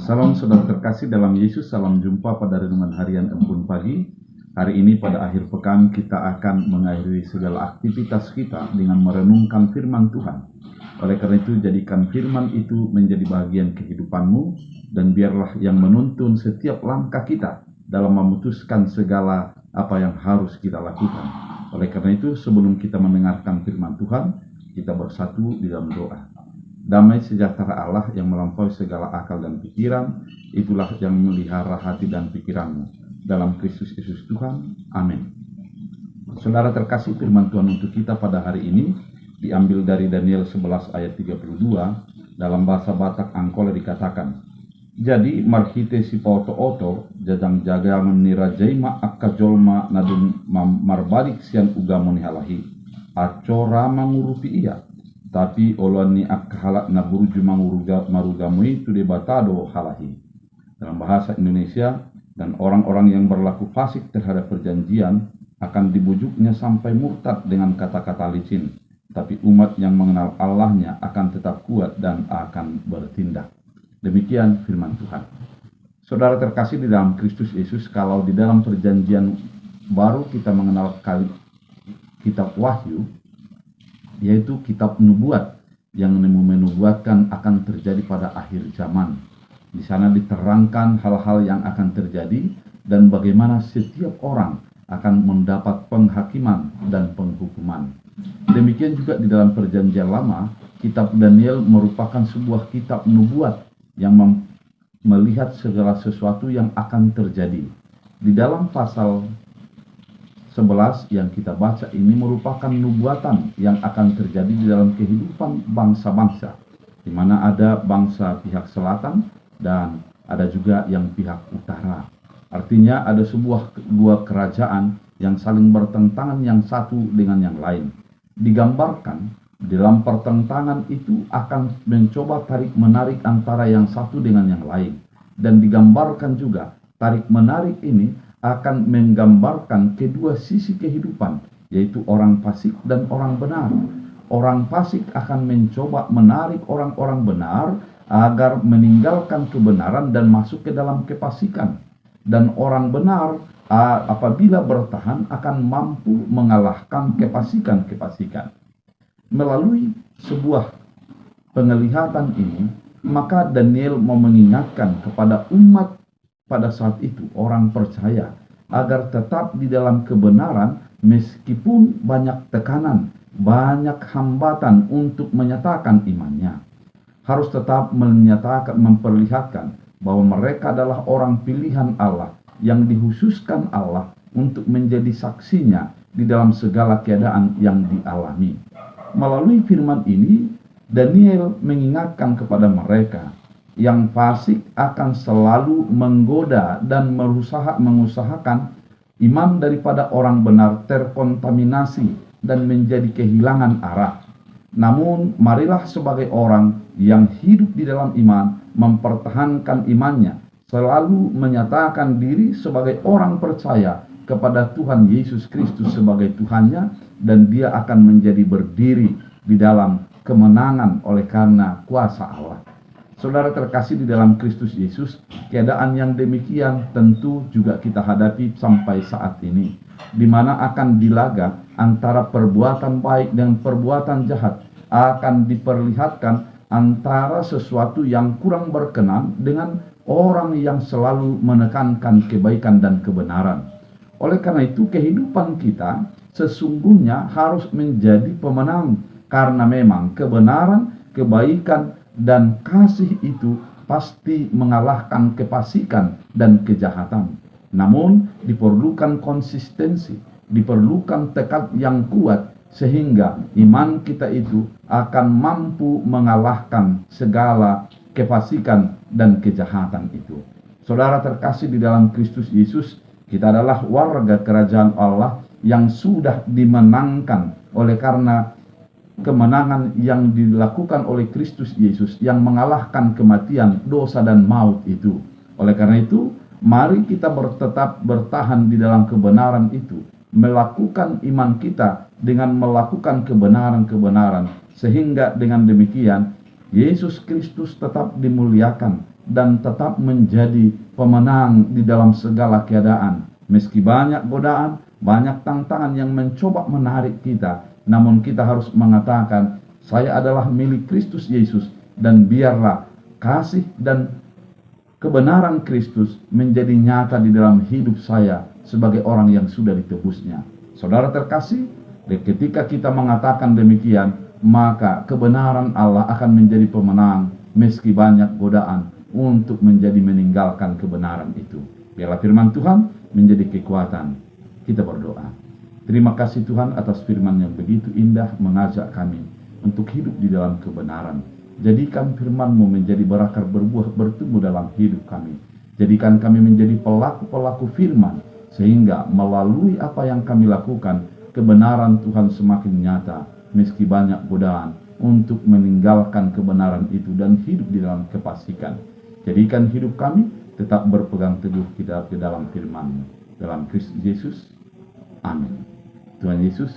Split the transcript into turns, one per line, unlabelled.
Salam saudara terkasih dalam Yesus, salam jumpa pada renungan harian Embun Pagi. Hari ini pada akhir pekan kita akan mengakhiri segala aktivitas kita dengan merenungkan firman Tuhan. Oleh karena itu jadikan firman itu menjadi bagian kehidupanmu dan biarlah yang menuntun setiap langkah kita dalam memutuskan segala apa yang harus kita lakukan. Oleh karena itu sebelum kita mendengarkan firman Tuhan, kita bersatu di dalam doa. Damai sejahtera Allah yang melampaui segala akal dan pikiran, itulah yang memelihara hati dan pikiranmu. Dalam Kristus Yesus Tuhan, amin. Saudara terkasih, firman Tuhan untuk kita pada hari ini diambil dari Daniel 11 ayat 32. Dalam bahasa Batak Angkola dikatakan, jadi marhite si pauto-oto jajang jaga menirajaima akka jolma nadun marbalik sian ugamoni halahi acora mangurupi ia. Tapi oloan ni akhalak na buruju marugamu itu debatado halahi. Dalam bahasa Indonesia, dan orang-orang yang berlaku fasik terhadap perjanjian akan dibujuknya sampai murtad dengan kata-kata licin. Tapi umat yang mengenal Allahnya akan tetap kuat dan akan bertindak. Demikian firman Tuhan. Saudara terkasih di dalam Kristus Yesus, kalau di dalam perjanjian baru kita mengenal kitab Wahyu, yaitu kitab nubuat yang menubuatkan akan terjadi pada akhir zaman. Di sana diterangkan hal-hal yang akan terjadi dan bagaimana setiap orang akan mendapat penghakiman dan penghukuman. Demikian juga di dalam perjanjian lama, kitab Daniel merupakan sebuah kitab nubuat yang melihat segala sesuatu yang akan terjadi. Di dalam pasal 11 yang kita baca ini merupakan nubuatan yang akan terjadi di dalam kehidupan bangsa-bangsa, di mana ada bangsa pihak selatan dan ada juga yang pihak utara. Artinya ada dua kerajaan yang saling bertentangan yang satu dengan yang lain. Digambarkan dalam pertentangan itu akan mencoba tarik-menarik antara yang satu dengan yang lain. Dan digambarkan juga tarik-menarik ini akan menggambarkan kedua sisi kehidupan, yaitu orang fasik dan orang benar. Orang fasik akan mencoba menarik orang-orang benar agar meninggalkan kebenaran dan masuk ke dalam kefasikan. Dan orang benar apabila bertahan akan mampu mengalahkan kefasikan. Melalui sebuah penglihatan ini, maka Daniel mau mengingatkan kepada umat pada saat itu, orang percaya, agar tetap di dalam kebenaran meskipun banyak tekanan, banyak hambatan untuk menyatakan imannya. Harus tetap memperlihatkan bahwa mereka adalah orang pilihan Allah yang dikhususkan Allah untuk menjadi saksinya di dalam segala keadaan yang dialami. Melalui firman ini, Daniel mengingatkan kepada mereka yang fasik akan selalu menggoda dan mengusahakan iman daripada orang benar terkontaminasi dan menjadi kehilangan arah. Namun marilah sebagai orang yang hidup di dalam iman mempertahankan imannya, selalu menyatakan diri sebagai orang percaya kepada Tuhan Yesus Kristus sebagai Tuhannya, dan dia akan menjadi berdiri di dalam kemenangan oleh karena kuasa Allah. Saudara terkasih di dalam Kristus Yesus, keadaan yang demikian tentu juga kita hadapi sampai saat ini, di mana akan dilaga antara perbuatan baik dan perbuatan jahat, akan diperlihatkan antara sesuatu yang kurang berkenan dengan orang yang selalu menekankan kebaikan dan kebenaran. Oleh karena itu kehidupan kita sesungguhnya harus menjadi pemenang, karena memang kebenaran, kebaikan, dan kasih itu pasti mengalahkan kefasikan dan kejahatan. Namun diperlukan konsistensi, diperlukan tekad yang kuat, sehingga iman kita itu akan mampu mengalahkan segala kefasikan dan kejahatan itu. Saudara terkasih di dalam Kristus Yesus, kita adalah warga kerajaan Allah yang sudah dimenangkan oleh karena kemenangan yang dilakukan oleh Kristus Yesus yang mengalahkan kematian, dosa, dan maut itu. Oleh karena itu, mari kita tetap bertahan di dalam kebenaran itu, melakukan iman kita dengan melakukan kebenaran-kebenaran, sehingga dengan demikian Yesus Kristus tetap dimuliakan dan tetap menjadi pemenang di dalam segala keadaan. Meski banyak godaan, banyak tantangan yang mencoba menarik kita, namun kita harus mengatakan, saya adalah milik Kristus Yesus, dan biarlah kasih dan kebenaran Kristus menjadi nyata di dalam hidup saya sebagai orang yang sudah ditebusnya. Saudara terkasih, ketika kita mengatakan demikian, maka kebenaran Allah akan menjadi pemenang meski banyak godaan untuk menjadi meninggalkan kebenaran itu. Biarlah firman Tuhan menjadi kekuatan. Kita berdoa. Terima kasih Tuhan atas firman yang begitu indah mengajak kami untuk hidup di dalam kebenaran. Jadikan firman-Mu menjadi berakar berbuah bertumbuh dalam hidup kami. Jadikan kami menjadi pelaku-pelaku firman, sehingga melalui apa yang kami lakukan, kebenaran Tuhan semakin nyata, meski banyak godaan untuk meninggalkan kebenaran itu dan hidup di dalam kepastian. Jadikan hidup kami tetap berpegang teguh di dalam firman-Mu. Dalam Kristus Yesus. Amin. Tuhan Yesus